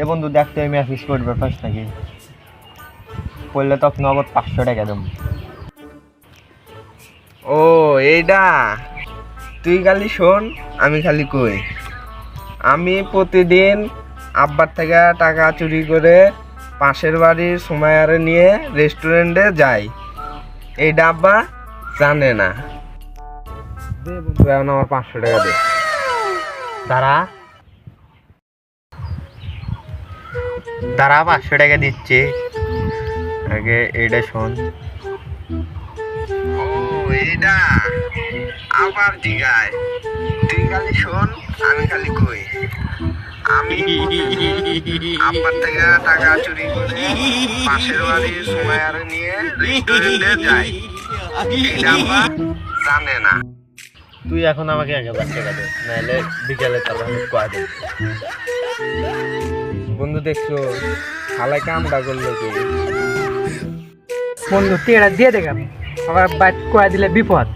এ বন্ধু দেখতে আমি মেসেজ করবে ফার্স্ট নাকি করলে তো নগদ 500 টাকা দেব। ও এইটা তুই খালি শোন, আমি খালি কই, আমি প্রতিদিন আব্বার থেকে টাকা চুরি করে পাশের বাড়ির সুমাইয়ারে নিয়ে রেস্টুরেন্টে যাই। এইটা আব্বা জানে না। দে বন্ধু এখন আমার 500 টাকা দে। দাঁড়া দাঁড়া 500 টাকা দিচ্ছে, আগে এইটা শোন। ও এইটা আবার জিগায়, তুই খালি শোন, আমি খালি কই, আমি আব্বার থেকে টাকা চুরি করে পাশের বাড়ির সুমাইয়ারে নিয়ে রেস্টুরেন্টে যাই। এইটা আব্বা জানে না। তুই এখন আমাকে 1000 টাকা দে, নাহলে বিকেলে তার কয়া দেব। বন্ধু দেখছো খালাই কামটা করলো কি? বন্ধু তুই এটা দিয়ে দেখ, আবার বাইক কয়া দিলে বিপদ।